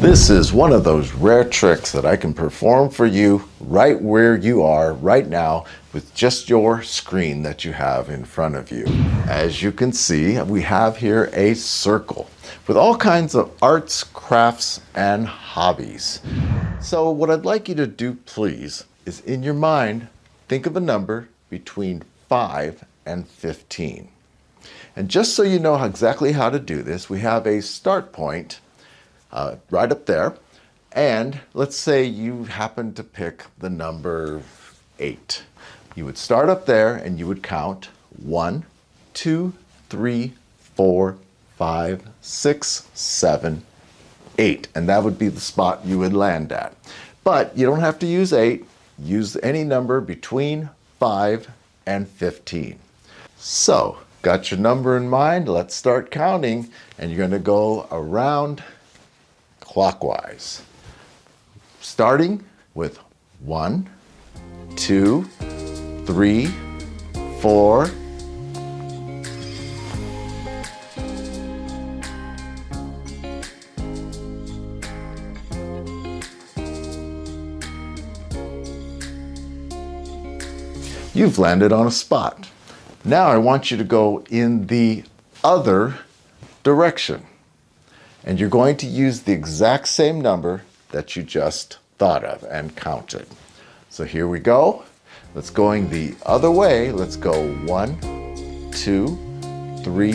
This is one of those rare tricks that I can perform for you right where you are right now with just your screen that you have in front of you. As you can see, we have here a circle with all kinds of arts, crafts, and hobbies. So what I'd like you to do, please, is in your mind, think of a number between 5 and 15. And just so you know exactly how to do this, we have a start point right up there. And let's say you happen to pick the number 8. You would start up there and you would count 1, 2, 3, 4, 5, 6, 7, 8. And that would be the spot you would land at. But you don't have to use 8. Use any number between 5 and 15. So, got your number in mind? Let's start counting. And you're going to go around clockwise. Starting with 1, 2, 3, 4, you've landed on a spot. Now I want you to go in the other direction. And you're going to use the exact same number that you just thought of and counted. So here we go. Let's going the other way. Let's go 1, 2, 3,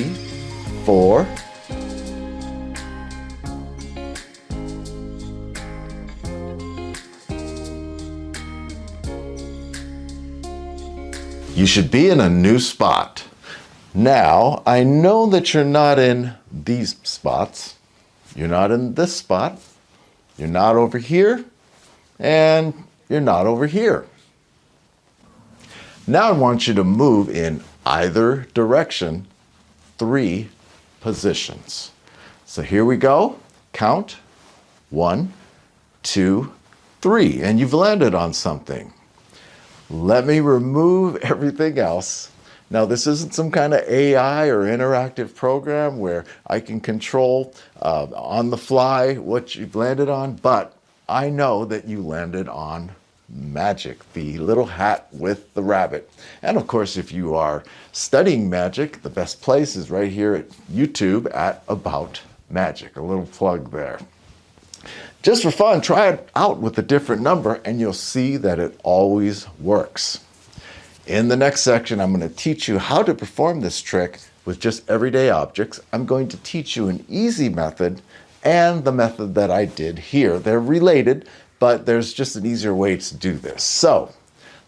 4. You should be in a new spot. Now, I know that you're not in these spots. You're not in this spot. You're not over here. And you're not over here. Now I want you to move in either direction 3 positions. So here we go. Count 1, 2, 3. And you've landed on something. Let me remove everything else. Now, this isn't some kind of AI or interactive program where I can control on the fly what you've landed on, but I know that you landed on magic, the little hat with the rabbit. And of course, if you are studying magic, the best place is right here at YouTube at About Magic. A little plug there. Just for fun, try it out with a different number and you'll see that it always works. In the next section, I'm going to teach you how to perform this trick with just everyday objects. I'm going to teach you an easy method and the method that I did here. They're related, but there's just an easier way to do this. So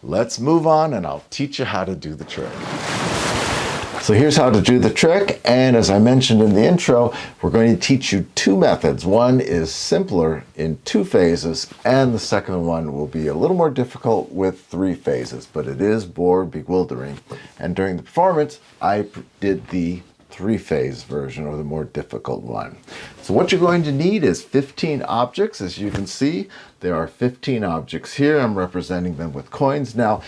let's move on and I'll teach you how to do the trick. So here's how to do the trick, and as I mentioned in the intro, we're going to teach you 2 methods. One is simpler in 2 phases, and the second one will be a little more difficult with 3 phases, but it is more bewildering. And during the performance, I did the 3-phase version, or the more difficult one. So what you're going to need is 15 objects. As you can see, there are 15 objects here. I'm representing them with coins. Now,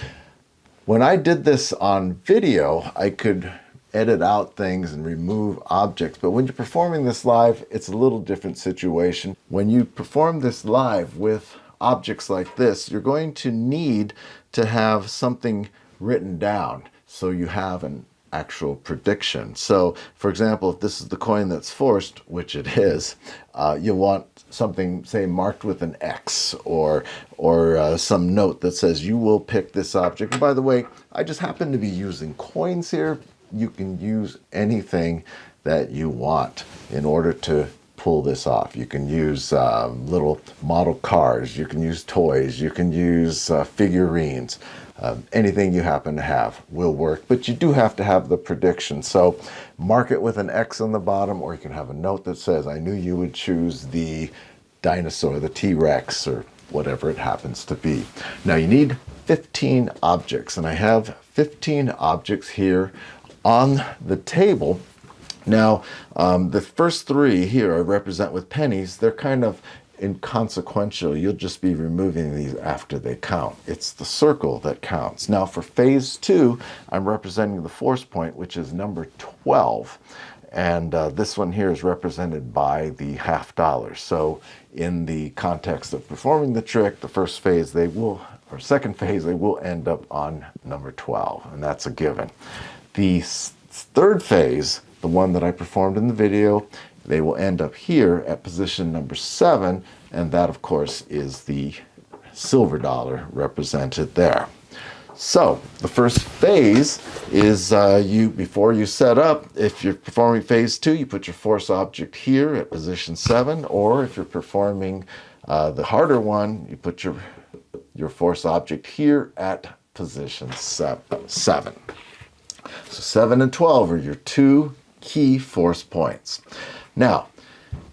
when I did this on video, I could edit out things and remove objects. But when you're performing this live, it's a little different situation. When you perform this live with objects like this, you're going to need to have something written down so you have an actual prediction. So, for example, if this is the coin that's forced, which it is, you'll want something, say, marked with an X or some note that says you will pick this object. And by the way, I just happen to be using coins here. You can use anything that you want in order to pull this off. You can use little model cars, you can use toys, you can use figurines. Anything you happen to have will work, but you do have to have the prediction. So mark it with an X on the bottom, or you can have a note that says, I knew you would choose the dinosaur, the T-Rex, or whatever it happens to be. Now you need 15 objects, and I have 15 objects here on the table. Now, the first 3 here I represent with pennies. They're kind of inconsequential. You'll just be removing these after they count. It's the circle that counts. Now, for phase 2, I'm representing the force point, which is number 12. And this one here is represented by the $half. So in the context of performing the trick, the first phase they will, or second phase, they will end up on number 12, and that's a given. The third phase, the one that I performed in the video, they will end up here at position number 7, and that of course is the silver dollar represented there. So the first phase is before you set up, if you're performing phase 2, you put your force object here at position 7, or if you're performing the harder one, you put your force object here at position 7. So 7 and 12 are your two key force points. Now,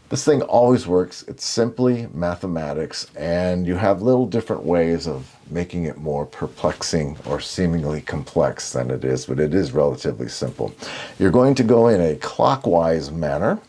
this thing always works. It's simply mathematics, and you have little different ways of making it more perplexing or seemingly complex than it is, but it is relatively simple. You're going to go in a clockwise manner,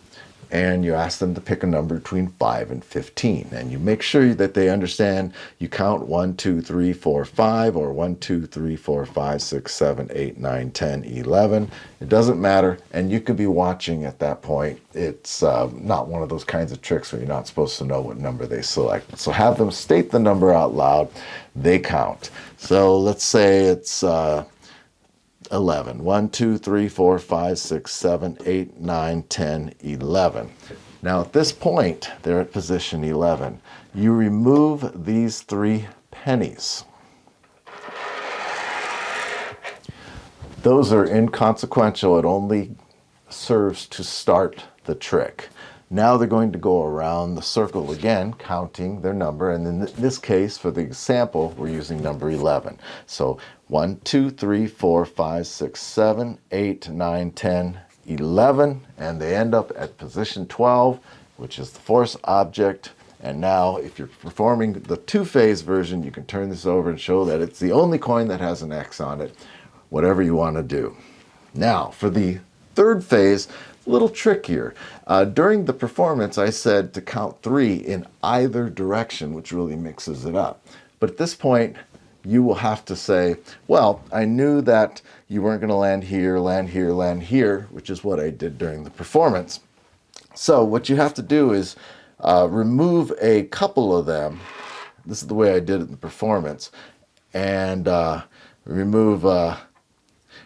and you ask them to pick a number between 5 and 15. And you make sure that they understand you count 1, 2, 3, 4, 5, or 1, 2, 3, 4, 5, 6, 7, 8, 9, 10, 11. It doesn't matter. And you could be watching at that point. It's not one of those kinds of tricks where you're not supposed to know what number they select. So have them state the number out loud. They count. So let's say it's 11. 1, 2, 3, 4, 5, 6, 7, 8, 9, 10, 11. Now at this point, they're at position 11. You remove these 3 pennies. Those are inconsequential. It only serves to start the trick. Now they're going to go around the circle again, counting their number. And in this case, for the example, we're using number 11. So 1, 2, 3, 4, 5, 6, 7, 8, 9, 10, 11. And they end up at position 12, which is the force object. And now, if you're performing the 2-phase version, you can turn this over and show that it's the only coin that has an X on it, whatever you want to do. Now, for the third phase, a little trickier. During the performance, I said to count 3 in either direction, which really mixes it up. But at this point, you will have to say, well, I knew that you weren't going to land here, land here, land here, which is what I did during the performance. So what you have to do is remove a couple of them. This is the way I did it in the performance. And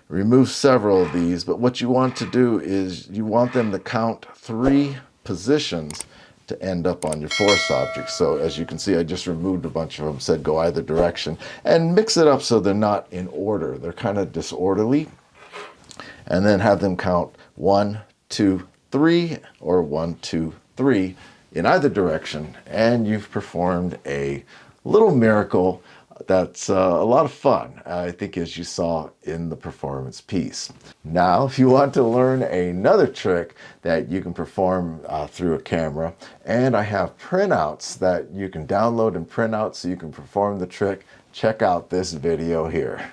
remove several of these, but what you want to do is you want them to count 3 positions to end up on your force object. So as you can see, I just removed a bunch of them, said go either direction, and mix it up so they're not in order. They're kind of disorderly. And then have them count 1, 2, 3, or 1, 2, 3 in either direction, and you've performed a little miracle that's a lot of fun, I think, as you saw in the performance piece. Now, if you want to learn another trick that you can perform through a camera, and I have printouts that you can download and print out so you can perform the trick, check out this video here.